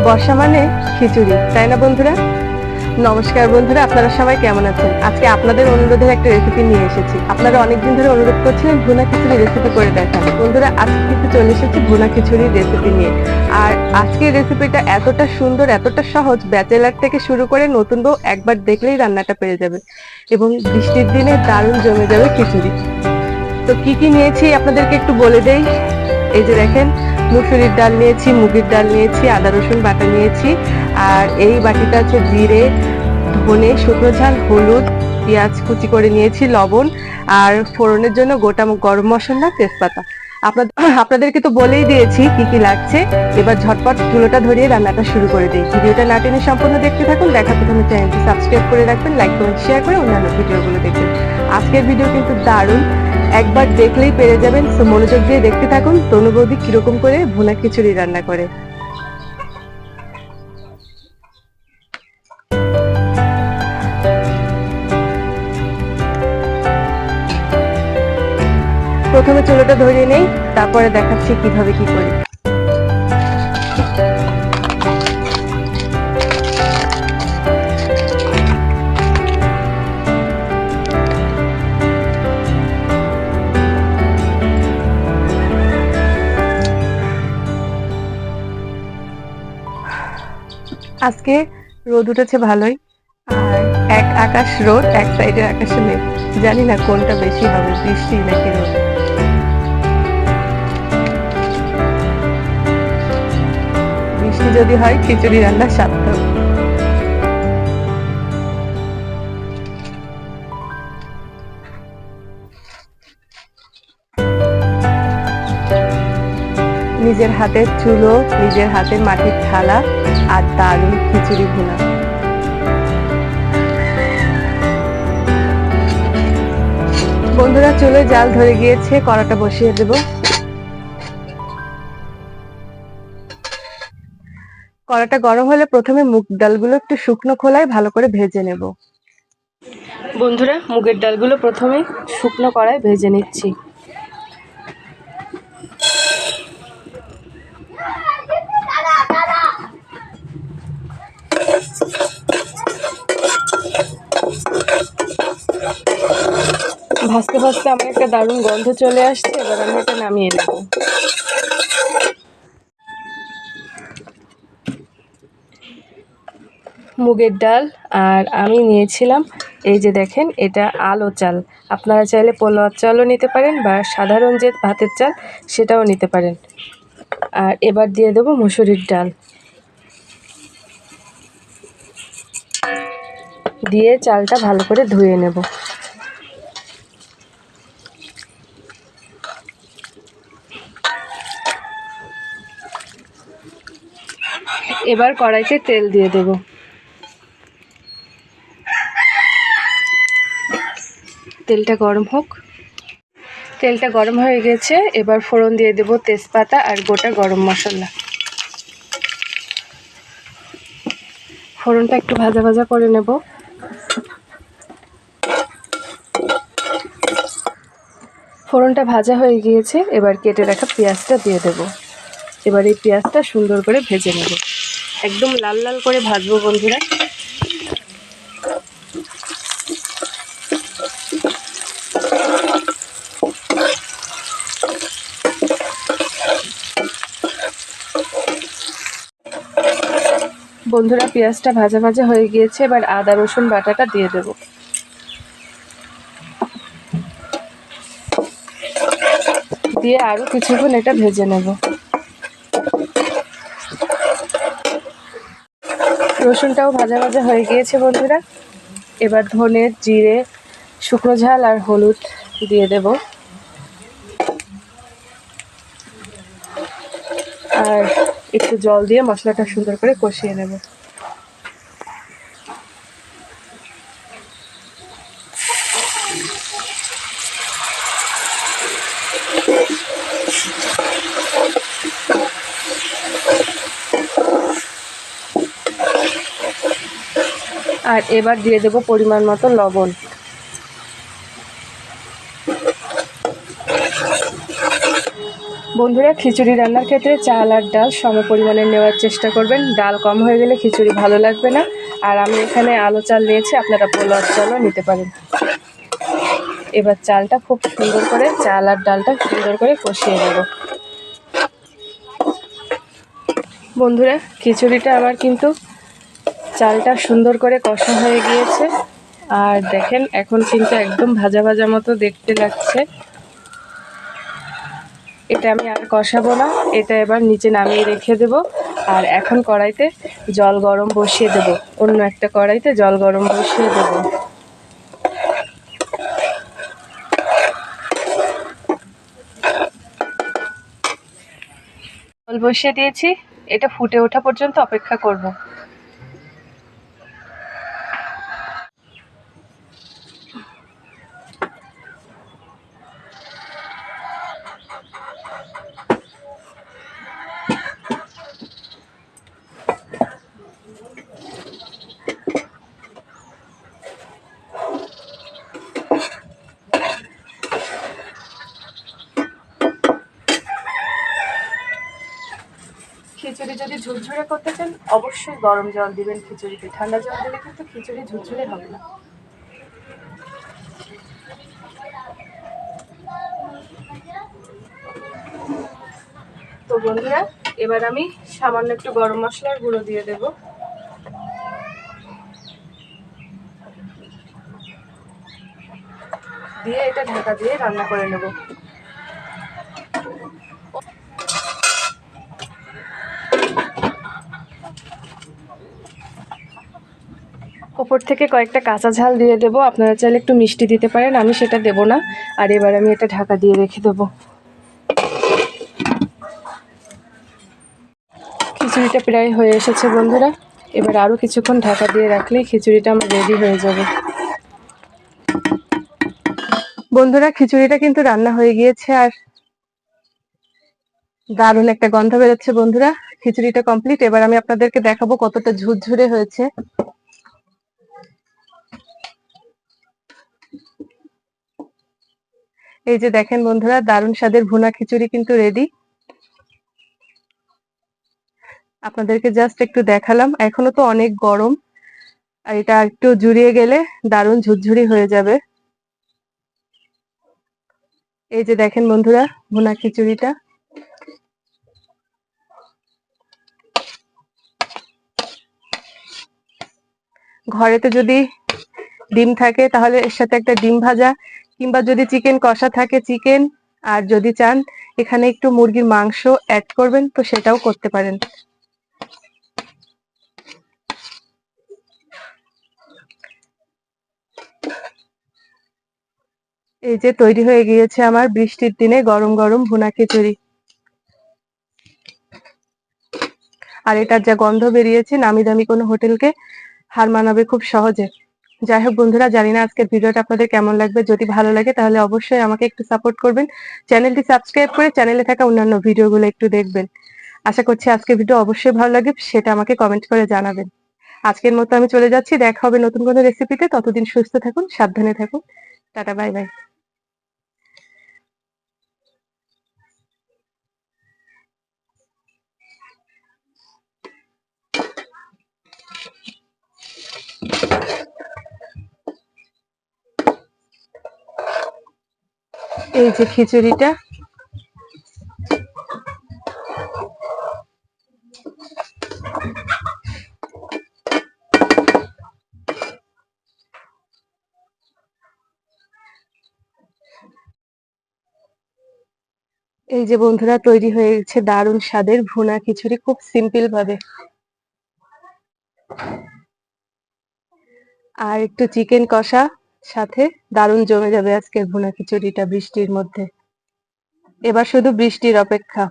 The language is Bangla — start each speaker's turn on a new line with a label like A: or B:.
A: বর্ষা মানে খিচুড়ি, তাই না বন্ধুরা? নমস্কার বন্ধুরা, আপনারা সবাই কেমন আছেন? আজকে আপনাদের অনুরোধের একটা রেসিপি নিয়ে এসেছি। আপনারা অনেকদিন ধরে অনুরোধ করছিলেন ভুনা খিচুড়ি রেসিপি করে দেখান। বন্ধুরা, আজকে কিন্তু চলে এসেছি ভুনা খিচুড়ির রেসিপি নিয়ে। আর আজকের রেসিপিটা এতটা সুন্দর, এতটা সহজ, ব্যাচেলার থেকে শুরু করে নতুন বউ একবার দেখলেই রান্নাটা পেরে যাবে এবং বৃষ্টির দিনে দারুণ জমে যাবে খিচুড়ি। তো কি কি নিয়েছি আপনাদেরকে একটু বলে দেই। এই যে দেখেন, মুসুরির ডাল নিয়েছি, মুগের ডাল নিয়েছি, আদা রসুন বাটা নিয়েছি, আর এই বাটিটা আছে জিরে, ধনে, শুকনো ঝাল, হলুদ, পেঁয়াজ কুচি করে নিয়েছি, লবণ, আর ফোড়নের জন্য গোটা গরম মশলা, তেজপাতা। আপনাদেরকে তো বলেই দিয়েছি কি কি লাগছে। এবার ঝটপট চুলোটা ধরিয়ে রান্নাটা শুরু করে দিই। ভিডিওটা না টেনে সম্পূর্ণ দেখতে থাকুন। দেখার প্রথমে চ্যানেলটি সাবস্ক্রাইব করে রাখবেন, লাইক কমেন্ট শেয়ার করে অন্যান্য ভিডিওগুলো দেখবেন। আজকের ভিডিও কিন্তু দারুণ, একবার দেখলেই পেরে যাবেন। তো মনোযোগ দিয়ে দেখতে থাকুন তনু বৌদি কিরকম করে ভুনা খিচুড়ি রান্না করে। প্রথমে চুলোটা ধরিয়ে নেই, তারপরে দেখাচ্ছি কিভাবে কি করি। আজকে রোদ উঠেছে ভালোই, আর এক আকাশ রোদ, এক সাইডে আকাশে মেঘ। জানি না কোনটা বেশি হবে, বৃষ্টি নাকি রোদ। বৃষ্টি যদি হয় খিচুড়ি রান্না সার্থক। নিজের হাতের চুলো, নিজের হাতের মাটির থালা, আর দারুণ খিচুড়ি ভুনা। বন্ধুরা, চুলোয় জাল ধরে গিয়েছে, কড়াটা বসিয়ে দেব। কড়াটা গরম হলে প্রথমে মুগ ডালগুলো একটু শুকনো খোলায় ভালো করে ভেজে নেব। বন্ধুরা, মুগের ডালগুলো প্রথমে শুকনো কড়ায় ভেজে নিচ্ছি। ভাজতে ভাজতে আমার একটা দারুণ গন্ধ চলে আসছে। এবার আমি এটা নামিয়ে নেব। মুগের ডাল আর আমি নিয়েছিলাম, এই যে দেখেন, এটা আলো চাল। আপনারা চাইলে পোলাও চালও নিতে পারেন বা সাধারণ যে ভাতের চাল সেটাও নিতে পারেন। আর এবার দিয়ে দেবো মুসুরির ডাল, দিয়ে চালটা ভালো করে ধুয়ে নেব। এবার কড়াইতে তেল দিয়ে দেব। তেলটা গরম হোক। তেলটা গরম হয়ে গেছে, এবার ফোড়ন দিয়ে দেব তেজপাতা আর গোটা গরম মশলা। ফোড়নটা একটু ভাজা ভাজা করে নেব। ফোড়নটা ভাজা হয়ে গিয়েছে, এবার কেটে রাখা পেঁয়াজটা দিয়ে দেব। এবার এই পেঁয়াজটা সুন্দর করে ভেজে নেব, একদম লাল লাল করে ভাজবো বন্ধুরা। বন্ধুরা, পেঁয়াজটা ভাজা ভাজা হয়ে গিয়েছে, এবার আদা রসুন বাটাটা দিয়ে দেব। দিয়ে আরো কিছুক্ষণ এটা ভেজে নেব। রসুনটাও ভাজা ভাজা হয়ে গিয়েছে বন্ধুরা। এবার ধনে, জিরে, শুকনো ঝাল আর হলুদ দিয়ে দেব, আর একটু জল দিয়ে মশলাটা সুন্দর করে কষিয়ে নেব। আর এবার দিয়ে দেব পরিমাণ মতো লবণ। বন্ধুরা, খিচুড়ি রান্নার ক্ষেত্রে চাল আর ডাল সম পরিমাণে নেওয়ার চেষ্টা করবেন। ডাল কম হয়ে গেলে খিচুড়ি ভালো লাগবে না। আর আমি এখানে আলো চাল নিয়েছি, আপনারা পোলাও চালও নিতে পারেন। এবার চালটা খুব সুন্দর করে, চাল আর ডালটা সুন্দর করে কষিয়ে নেব। বন্ধুরা, খিচুড়িটা আমার কিন্তু চালটা সুন্দর করে কষা হয়ে গিয়েছে। আর দেখেন, এখন কিন্তু একদম ভাজা ভাজা মতো দেখতে লাগছে। এটা আমি আর কষাবো না, এটা এবার নিচে নামিয়ে রেখে দেব। আর এখন কড়াইতে জল গরম বসিয়ে দেব, অন্য একটা কড়াইতে জল গরম বসিয়ে দেব। জল বসিয়ে দিয়েছি, এটা ফুটে ওঠা পর্যন্ত অপেক্ষা করব। খিচুড়ি যদি ঝুরঝুরে করতে চান, অবশ্যই গরম জল দিবেন খিচুড়িতে। ঠান্ডা জল দিলে কিন্তু খিচুড়ি ঝুরঝুরে হবে না। তো বন্ধুরা, এবার আমি সামান্য একটু গরম মশলার গুঁড়ো দিয়ে দেব। দিয়ে এটা ঢাকা দিয়ে রান্না করে নেব। উপর থেকে কয়েকটা কাঁচা ঝাল দিয়ে দেবো, আপনারা চাইলে একটু মিষ্টি দিতে পারেন, আমি সেটা দেব না। আর এবার আমি এটা ঢাকা দিয়ে রেখে দেবো। খিচুড়িটা প্রায় হয়ে এসেছে বন্ধুরা, এবার আরও কিছুক্ষণ ঢাকা দিয়ে রাখলেই খিচুড়িটা আমার রেডি হয়ে যাবে। বন্ধুরা, খিচুড়িটা কিন্তু রান্না হয়ে গিয়েছে আর দারুণ একটা গন্ধ বেরোচ্ছে। বন্ধুরা, খিচুড়িটা কমপ্লিট। এবার আমি আপনাদেরকে দেখাবো কতটা ঝুরঝুরে হয়েছে। এই যে দেখেন বন্ধুরা, দারুণ স্বাদের ভুনা খিচুড়ি কিন্তু রেডি। আপনাদেরকে জাস্ট একটু দেখালাম, এখনো তো অনেক গরম, আর এটা একটু জুড়িয়ে গেলে দারুণ ঝুরঝুরি হয়ে যাবে। এই যে দেখেন বন্ধুরা, ভুনা খিচুড়িটা। ঘরেতে যদি ডিম থাকে তাহলে এর সাথে একটা ডিম ভাজা, কিংবা যদি চিকেন কষা থাকে চিকেন, আর যদি চান এখানে একটু মুরগির মাংস অ্যাড করবেন তো সেটাও করতে পারেন। এই যে তৈরি হয়ে গিয়েছে আমার বৃষ্টির দিনে গরম গরম ভুনা খিচুড়ি। আর এটার যা গন্ধ বেরিয়েছে, নামি দামি কোনো হোটেলকে হার মানাবে খুব সহজে। যাই হোক বন্ধুরা, জানি না আজকের ভিডিওটা আপনাদের কেমন লাগবে। যদি ভালো লাগে তাহলে অবশ্যই আমাকে একটু সাপোর্ট করবেন, চ্যানেলটি সাবস্ক্রাইব করে চ্যানেলে থাকা অন্যান্য ভিডিওগুলো একটু দেখবেন। আশা করছি আজকের ভিডিও অবশ্যই ভালো লাগে, সেটা আমাকে কমেন্ট করে জানাবেন। আজকের মতো আমি চলে যাচ্ছি, দেখা হবে নতুন কোনো রেসিপিতে। ততদিন সুস্থ থাকুন, সাবধানে থাকুন। Tata, bye bye. এই যে খিচুড়িটা, এই যে বন্ধুরা তৈরি হয়ে গেছে দারুণ স্বাদের ভুনা খিচুড়ি, খুব সিম্পল ভাবে। আর একটু চিকেন কষা সাথে দারুণ জমে যাবে আজকের ভুনা খিচুড়িটা বৃষ্টির মধ্যে। এবার শুধু বৃষ্টির অপেক্ষা।